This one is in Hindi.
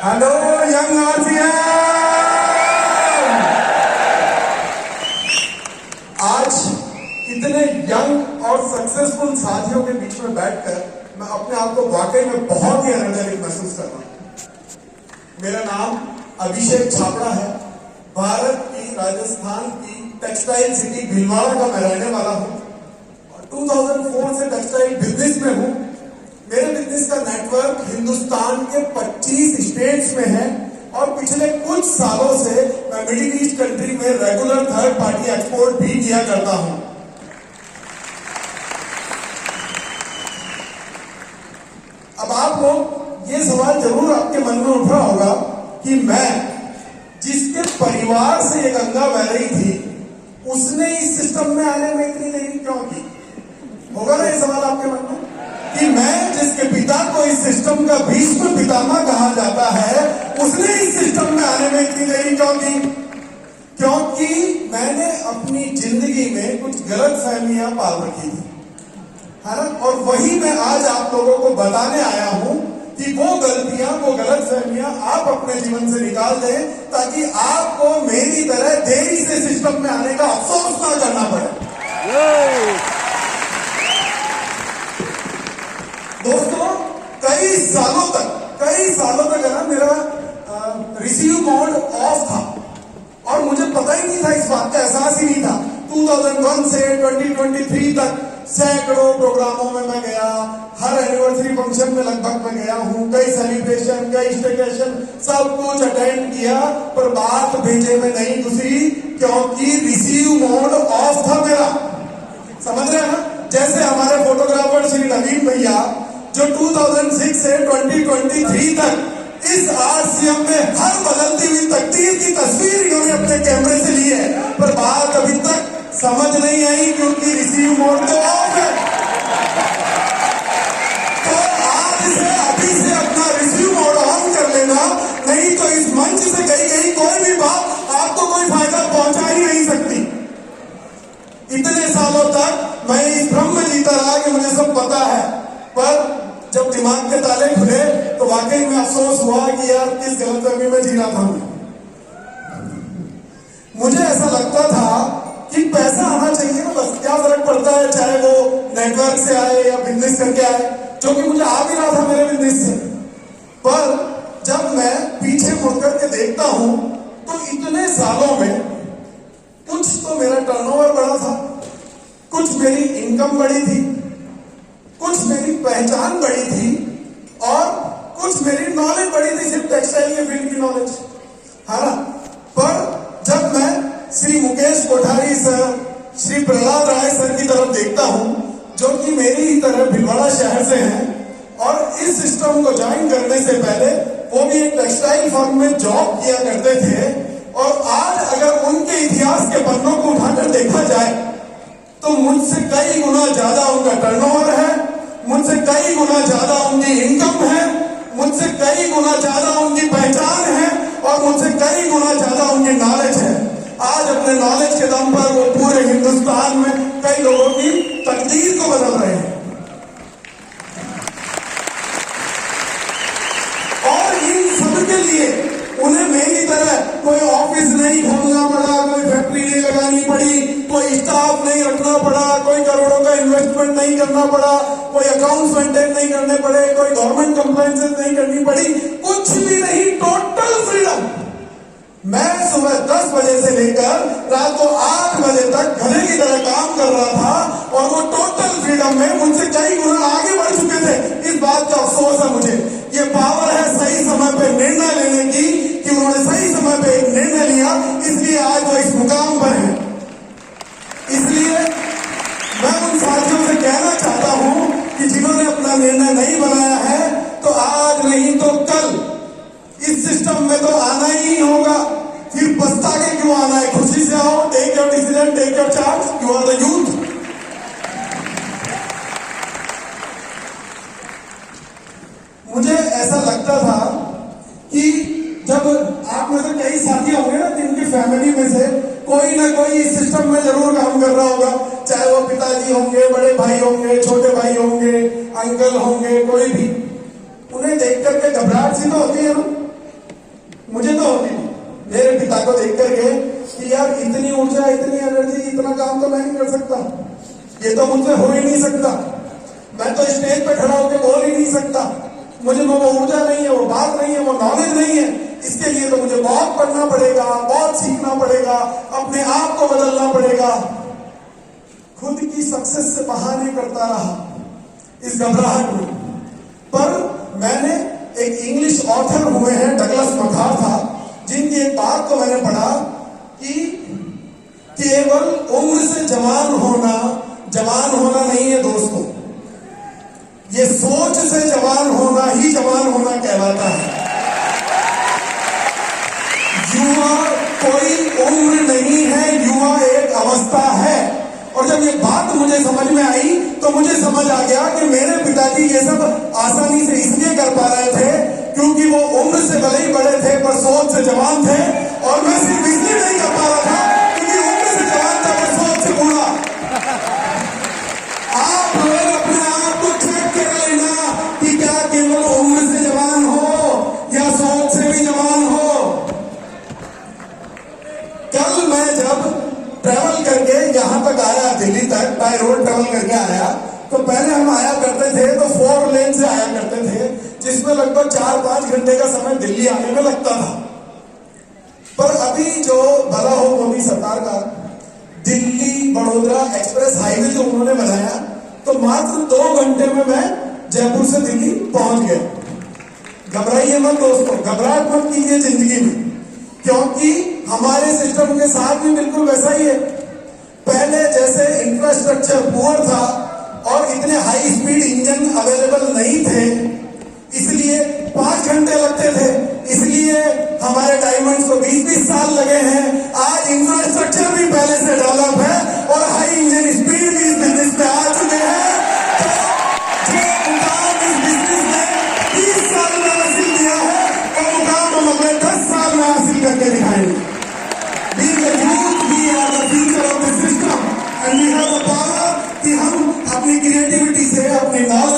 Hello young RCM. आज इतने यंग और सक्सेसफुल साथियों के बीच में बैठकर मैं अपने आप को वाकई में बहुत ही एनर्जेटिक महसूस कर रहा हूं। मेरा नाम अभिषेक छाबड़ा है। भारत की राजस्थान की टेक्सटाइल सिटी भीलवाड़ा का मैं रहने वाला हूं और 2004 से टेक्सटाइल बिजनेस में हूं। मेरे बिजनेस का नेटवर्क हिंदुस्तान के 25 स्टेट्स में है और पिछले कुछ सालों से मैं मिडिल ईस्ट कंट्री में रेगुलर थर्ड पार्टी एक्सपोर्ट भी किया करता हूं। अब आप लोग ये सवाल जरूर आपके मन में उठ रहा होगा कि मैं जिसके परिवार से ये गंगा बह रही थी उसने इस सिस्टम में आने में इतनी देरी क्यों की? होगा ना ये सवाल आपके मन में कि मैं जिसके पिता को इस सिस्टम का भीष्म पितामह कहा जाता है उसने इस सिस्टम में आने में इतनी देरी क्यों की? क्योंकि मैंने अपनी जिंदगी में कुछ गलत फहमियां पाल रखी थी, है ना। और वही मैं आज आप लोगों को बताने आया हूं कि वो गलतियां, वो गलत फहमियां आप अपने जीवन से निकाल दें ताकि आपको मेरी तरह देरी से सिस्टम में आने का अफसोस ना करना पड़े। दोस्तों, कई सालों तक है ना मेरा रिसीव मोड ऑफ था और मुझे पता ही नहीं था, इस बात का एहसास ही नहीं था। 2001 से 2023 तक सैकड़ों प्रोग्रामों में मैं गया, हर एनिवर्सरी फंक्शन में लगभग मैं गया हूं, कई सेलिब्रेशन, कई स्टेकेशन, सब कुछ अटेंड किया, पर बात भेजे में नहीं घुसी क्योंकि रिसीव मोड ऑफ था मेरा। समझ रहे हैं ना? जैसे हमारे फोटोग्राफर श्री नवीन भैया जो 2006 से 2023 तक इस आरसीएम में हर बदलती हुई तकदीर की तस्वीर इन्होंने अपने कैमरे से ली है, पर बात अभी तक समझ नहीं आई क्योंकि रिसीव मोड तो ऑफ है। तो आज से अभी से अपना रिसीव मोड ऑन कर लेना, नहीं तो इस मंच से कही गई कोई भी बात आपको कोई फायदा पहुंचा ही नहीं सकती। इतने सालों तक मैं इस भ्रम में जीता रहा कि मुझे सब पता है, पर जब दिमाग के ताले खुले तो वाकई में अफसोस हुआ कि यार किस गलतफहमी में जीना था। मुझे ऐसा लगता था कि पैसा आना चाहिए ना, बस क्या फर्क पड़ता है चाहे वो नेटवर्क से आए या बिजनेस करके आए, जो कि मुझे आ भी रहा था मेरे बिजनेस से। पर जब मैं पीछे मुड़ करके देखता हूं तो इतने सालों में कुछ तो मेरा टर्नओवर बढ़ा था, कुछ मेरी इनकम बढ़ी थी, कुछ मेरी पहचान बढ़ी थी और कुछ मेरी नॉलेज बढ़ी थी, सिर्फ टेक्सटाइल के फील्ड की नॉलेज, है ना। पर जब मैं श्री मुकेश कोठारी सर, श्री प्रहलाद राय सर की तरफ देखता हूं जो कि मेरी ही तरह भीलवाड़ा शहर से हैं और इस सिस्टम को ज्वाइन करने से पहले वो भी एक टेक्सटाइल फर्म में जॉब किया करते थे, और आज अगर उनके इतिहास के पन्नों को उठाकर देखा जाए तो मुझसे कई गुना ज्यादा उनका टर्नओवर है, मुझसे कई गुना ज्यादा उनकी इनकम है, मुझसे कई गुना ज्यादा उनकी पहचान है और मुझसे कई गुना ज्यादा उनकी नॉलेज है। आज अपने नॉलेज के दम पर वो पूरे हिंदुस्तान में कई लोगों की तकदीर को बदल रहे हैं। और इन सबके लिए उन्हें मेरी तरह कोई ऑफिस नहीं खोलना पड़ा, कोई फैक्ट्री नहीं लगानी पड़ी, कोई स्टाफ नहीं रखना पड़ा, कोई करोड़ों का इन्वेस्टमेंट नहीं करना पड़ा, कोई अकाउंट्स मेंटेन नहीं करने पड़े, कोई गवर्नमेंट कंप्लायंसेस नहीं करनी पड़ी, कुछ भी नहीं, टोटल फ्रीडम। मैं सुबह 10 बजे से लेकर रात को 8 बजे तक गधे की तरह काम कर रहा था और वो टोटल फ्रीडम में मुझसे कई गुना आगे बढ़ चुके थे। इस बात का अफसोस है मुझे। ये पावर है सही समय पे निर्णय लेने की कि उन्होंने सही समय पे एक निर्णय लिया, इसलिए आज वो इस मुकाम पर है। इसलिए मैं उन साथियों से कहना चाहता हूं कि जिन्होंने अपना निर्णय नहीं बनाया है तो आज नहीं तो कल इस सिस्टम में तो आना ही होगा। फिर पछता के क्यों आना है? खुशी से आओ, take your decision, take your charge, you are the youth. मुझे ऐसा लगता था कि जब आप में से कई साथी होंगे ना जिनकी फैमिली में से कोई ना कोई इस सिस्टम में जरूर काम कर रहा होगा, चाहे वो पिताजी होंगे, बड़े भाई होंगे, छोटे भाई होंगे, अंकल होंगे, कोई भी, उन्हें देख करके घबराहट सी तो होती है ना चाय को देख करके कि यार इतनी ऊर्जा, इतनी एनर्जी, इतना काम तो मैं नहीं कर सकता, ये तो मुझसे हो ही नहीं सकता, मैं तो स्टेज पे खड़ा होकर बोल ही नहीं सकता, मुझे वो ऊर्जा नहीं है, वो बात नहीं है, वो नॉलेज नहीं है, इसके लिए तो मुझे बहुत पढ़ना पड़ेगा, बहुत सीखना पड़ेगा, अपने आप को बदलना पड़ेगा। खुद की सक्सेस से बहाने करता रहा इस घबराहट में। पर मैंने एक इंग्लिश ऑथर हुए हैं डगलस मकार्थर, जिनकी एक बात को मैंने पढ़ा कि केवल उम्र से जवान होना नहीं है दोस्तों, ये सोच से जवान होना ही जवान होना कहलाता है। युवा कोई उम्र नहीं है, युवा एक अवस्था है। और जब ये बात मुझे समझ में आई तो मुझे समझ आ गया कि मेरे पिताजी ये सब आसानी से इसलिए कर पा रहे थे क्योंकि वो उम्र से भले ही बड़े थे पर सोच से जवान थे, और मैं सिर्फ इसलिए नहीं कर पा रहा था क्योंकि उम्र से जवान था पर सोच से बूढ़ा। आप लोग अपने आप को चेक कर लेना कि क्या केवल उम्र से जवान हो या सोच से भी जवान हो। कल मैं जब ट्रैवल करके यहां तक आया, दिल्ली तक बाय रोड ट्रैवल करके आया, तो पहले हम आया करते थे तो 4 लेन से आया करते थे, जिसमें लगभग 4-5 घंटे का समय दिल्ली आने में लगता था। पर अभी जो भला हो मोदी सरकार का दिल्ली बड़ोदरा एक्सप्रेस हाईवे जो उन्होंने बनाया, तो मात्र 2 घंटे में मैं जयपुर से दिल्ली पहुंच गया। घबराइए मत दोस्तों, घबराहट मत कीजिए जिंदगी में, क्योंकि हमारे सिस्टम के साथ भी बिल्कुल वैसा ही है। पहले जैसे इंफ्रास्ट्रक्चर पुअर था और इतने हाई स्पीड इंजन अवेलेबल नहीं थे, इसलिए 5 घंटे लगते थे, इसलिए हमारे डायमंड्स को 20-20 साल लगे हैं। आज इंफ्रास्ट्रक्चर भी पहले से डेवलप है और हाई इंजन स्पीड भी इस बिजनेस में आ चुके हैं। तो जो मुकाम इस बिजनेस में 30 साल में हासिल किया है, वो मुकाम हम अगले 10 साल में हासिल करके दिखाएंगे। Being the youth, we are the future of the system and we have the power कि हम अपनी क्रिएटिविटी से, अपनी नॉलेज